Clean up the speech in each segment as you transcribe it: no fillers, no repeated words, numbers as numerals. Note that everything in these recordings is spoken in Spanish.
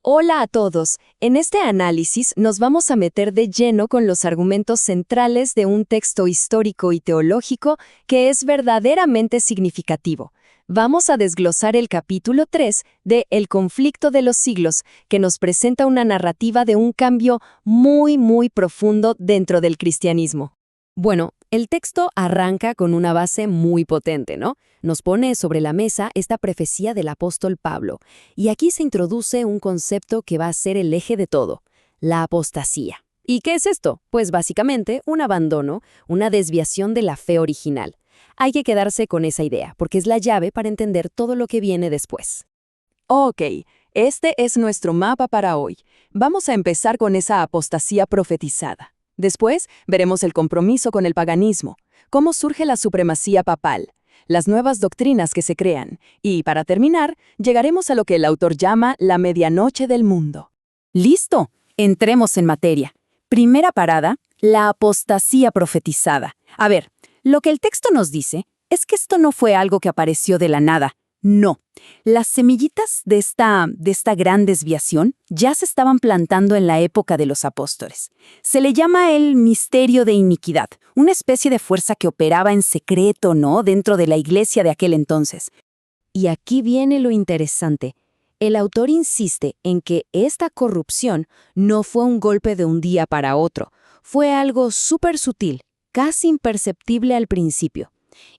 Hola a todos. En este análisis nos vamos a meter de lleno con los argumentos centrales de un texto histórico y teológico que es verdaderamente significativo. Vamos a desglosar el capítulo 3 de El conflicto de los siglos, que nos presenta una narrativa de un cambio muy profundo dentro del cristianismo. Bueno, el texto arranca con una base muy potente, ¿no? Nos pone sobre la mesa esta profecía del apóstol Pablo, y aquí se introduce un concepto que va a ser el eje de todo, la apostasía. ¿Y qué es esto? Pues básicamente un abandono, una desviación de la fe original. Hay que quedarse con esa idea, porque es la llave para entender todo lo que viene después. Ok, este es nuestro mapa para hoy. Vamos a empezar con esa apostasía profetizada. Después veremos el compromiso con el paganismo, cómo surge la supremacía papal, las nuevas doctrinas que se crean, y para terminar, llegaremos a lo que el autor llama la medianoche del mundo. ¡Listo! Entremos en materia. Primera parada, la apostasía profetizada. A ver, lo que el texto nos dice es que esto no fue algo que apareció de la nada. No. Las semillitas de esta gran desviación ya se estaban plantando en la época de los apóstoles. Se le llama el misterio de iniquidad, una especie de fuerza que operaba en secreto, ¿no?, dentro de la iglesia de aquel entonces. Y aquí viene lo interesante. El autor insiste en que esta corrupción no fue un golpe de un día para otro, fue algo súper sutil, casi imperceptible al principio.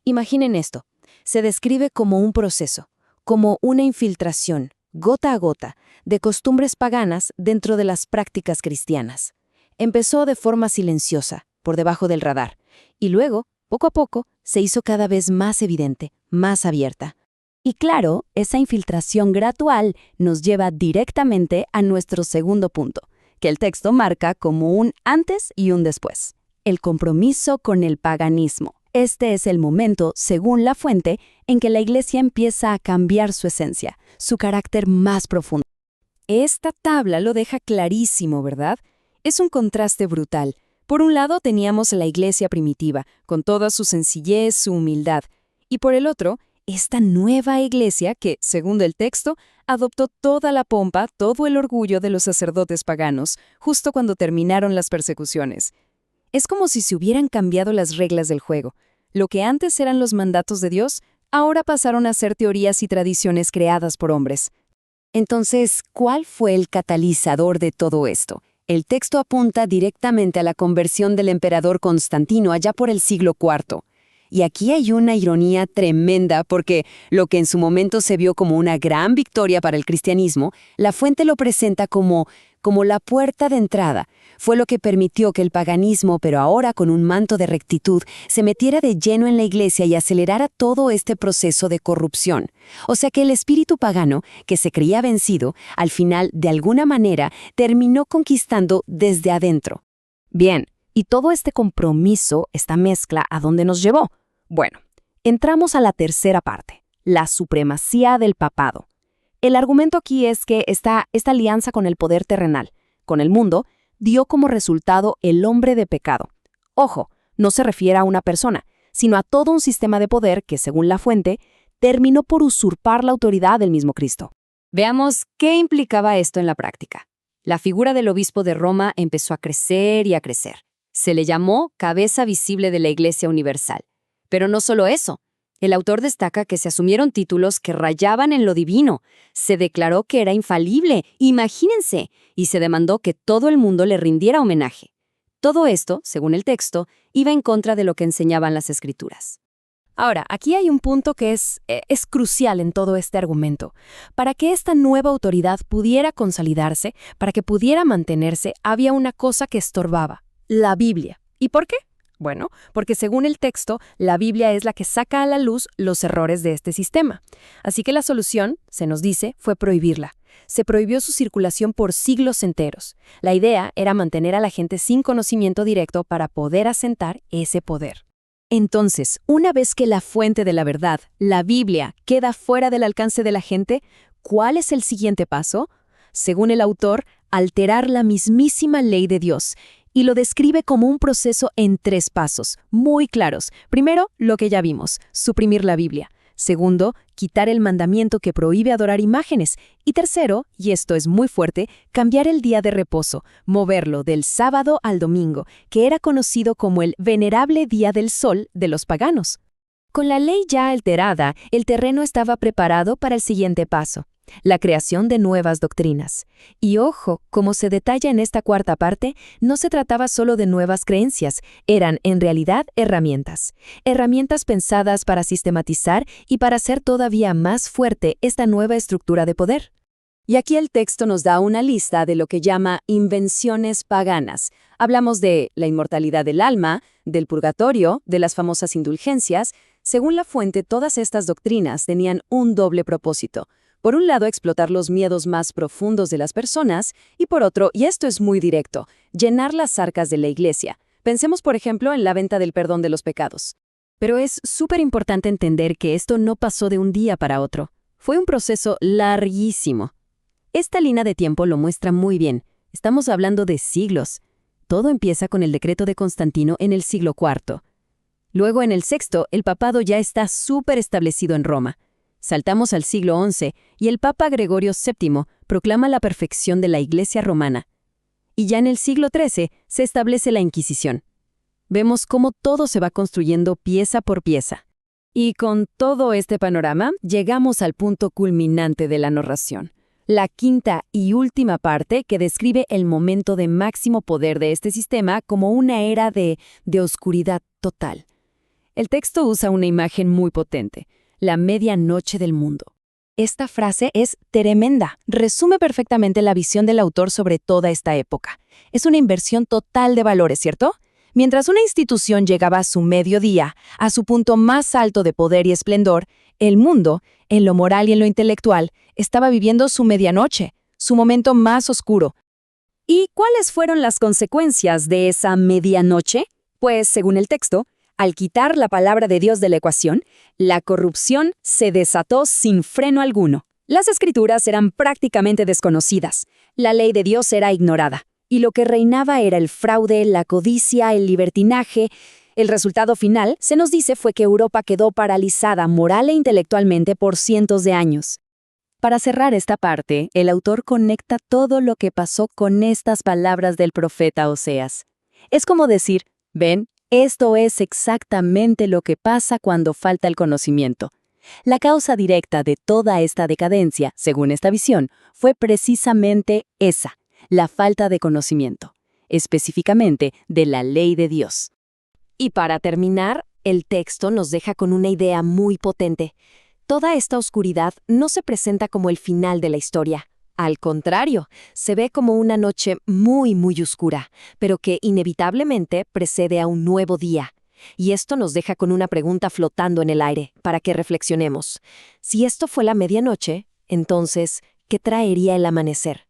Imaginen esto. Se describe como un proceso, como una infiltración, gota a gota, de costumbres paganas dentro de las prácticas cristianas. Empezó de forma silenciosa, por debajo del radar, y luego, poco a poco, se hizo cada vez más evidente, más abierta. Y claro, esa infiltración gradual nos lleva directamente a nuestro segundo punto, que el texto marca como un antes y un después. El compromiso con el paganismo. Este es el momento, según la fuente, en que la Iglesia empieza a cambiar su esencia, su carácter más profundo. Esta tabla lo deja clarísimo, ¿verdad? Es un contraste brutal. Por un lado teníamos la Iglesia primitiva, con toda su sencillez, su humildad, y por el otro, esta nueva Iglesia que, según el texto, adoptó toda la pompa, todo el orgullo de los sacerdotes paganos, justo cuando terminaron las persecuciones. Es como si se hubieran cambiado las reglas del juego. Lo que antes eran los mandatos de Dios, ahora pasaron a ser teorías y tradiciones creadas por hombres. Entonces, ¿cuál fue el catalizador de todo esto? El texto apunta directamente a la conversión del emperador Constantino allá por el siglo IV. Y aquí hay una ironía tremenda porque lo que en su momento se vio como una gran victoria para el cristianismo, la fuente lo presenta como la puerta de entrada. Fue lo que permitió que el paganismo, pero ahora con un manto de rectitud, se metiera de lleno en la iglesia y acelerara todo este proceso de corrupción. O sea que el espíritu pagano, que se creía vencido, al final, de alguna manera, terminó conquistando desde adentro. Bien, y todo este compromiso, esta mezcla, ¿a dónde nos llevó? Bueno, entramos a la tercera parte, la supremacía del papado. El argumento aquí es que esta alianza con el poder terrenal, con el mundo, dio como resultado el hombre de pecado. Ojo, no se refiere a una persona, sino a todo un sistema de poder que, según la fuente, terminó por usurpar la autoridad del mismo Cristo. Veamos qué implicaba esto en la práctica. La figura del obispo de Roma empezó a crecer y a crecer. Se le llamó cabeza visible de la Iglesia Universal. Pero no solo eso. El autor destaca que se asumieron títulos que rayaban en lo divino. Se declaró que era infalible, imagínense, y se demandó que todo el mundo le rindiera homenaje. Todo esto, según el texto, iba en contra de lo que enseñaban las Escrituras. Ahora, aquí hay un punto que es crucial en todo este argumento. Para que esta nueva autoridad pudiera consolidarse, para que pudiera mantenerse, había una cosa que estorbaba: la Biblia. ¿Y por qué? Bueno, porque según el texto, la Biblia es la que saca a la luz los errores de este sistema. Así que la solución, se nos dice, fue prohibirla. Se prohibió su circulación por siglos enteros. La idea era mantener a la gente sin conocimiento directo para poder asentar ese poder. Entonces, una vez que la fuente de la verdad, la Biblia, queda fuera del alcance de la gente, ¿cuál es el siguiente paso? Según el autor, alterar la mismísima ley de Dios. Y lo describe como un proceso en 3 pasos, muy claros. Primero, lo que ya vimos, suprimir la Biblia. Segundo, quitar el mandamiento que prohíbe adorar imágenes. Y tercero, y esto es muy fuerte, cambiar el día de reposo, moverlo del sábado al domingo, que era conocido como el venerable día del sol de los paganos. Con la ley ya alterada, el terreno estaba preparado para el siguiente paso, la creación de nuevas doctrinas. Y ojo, como se detalla en esta cuarta parte, no se trataba solo de nuevas creencias, eran en realidad herramientas. Herramientas pensadas para sistematizar y para hacer todavía más fuerte esta nueva estructura de poder. Y aquí el texto nos da una lista de lo que llama invenciones paganas. Hablamos de la inmortalidad del alma, del purgatorio, de las famosas indulgencias. Según la fuente, todas estas doctrinas tenían un doble propósito. Por un lado, explotar los miedos más profundos de las personas, y por otro, y esto es muy directo, llenar las arcas de la Iglesia. Pensemos, por ejemplo, en la venta del perdón de los pecados. Pero es súper importante entender que esto no pasó de un día para otro. Fue un proceso larguísimo. Esta línea de tiempo lo muestra muy bien. Estamos hablando de siglos. Todo empieza con el decreto de Constantino en el siglo IV. Luego, en el VI, el papado ya está súper establecido en Roma. Saltamos al siglo XI y el Papa Gregorio VII proclama la perfección de la Iglesia romana. Y ya en el siglo XIII se establece la Inquisición. Vemos cómo todo se va construyendo pieza por pieza. Y con todo este panorama, llegamos al punto culminante de la narración. La quinta y última parte que describe el momento de máximo poder de este sistema como una era de oscuridad total. El texto usa una imagen muy potente. La medianoche del mundo. Esta frase es tremenda. Resume perfectamente la visión del autor sobre toda esta época. Es una inversión total de valores, ¿cierto? Mientras una institución llegaba a su mediodía, a su punto más alto de poder y esplendor, el mundo, en lo moral y en lo intelectual, estaba viviendo su medianoche, su momento más oscuro. ¿Y cuáles fueron las consecuencias de esa medianoche? Pues, según el texto, al quitar la palabra de Dios de la ecuación, la corrupción se desató sin freno alguno. Las escrituras eran prácticamente desconocidas, la ley de Dios era ignorada, y lo que reinaba era el fraude, la codicia, el libertinaje. El resultado final, se nos dice, fue que Europa quedó paralizada moral e intelectualmente por cientos de años. Para cerrar esta parte, el autor conecta todo lo que pasó con estas palabras del profeta Oseas. Es como decir, ven, esto es exactamente lo que pasa cuando falta el conocimiento. La causa directa de toda esta decadencia, según esta visión, fue precisamente esa, la falta de conocimiento, específicamente de la ley de Dios. Y para terminar, el texto nos deja con una idea muy potente. Toda esta oscuridad no se presenta como el final de la historia. Al contrario, se ve como una noche muy, muy oscura, pero que inevitablemente precede a un nuevo día. Y esto nos deja con una pregunta flotando en el aire, para que reflexionemos. Si esto fue la medianoche, entonces, ¿qué traería el amanecer?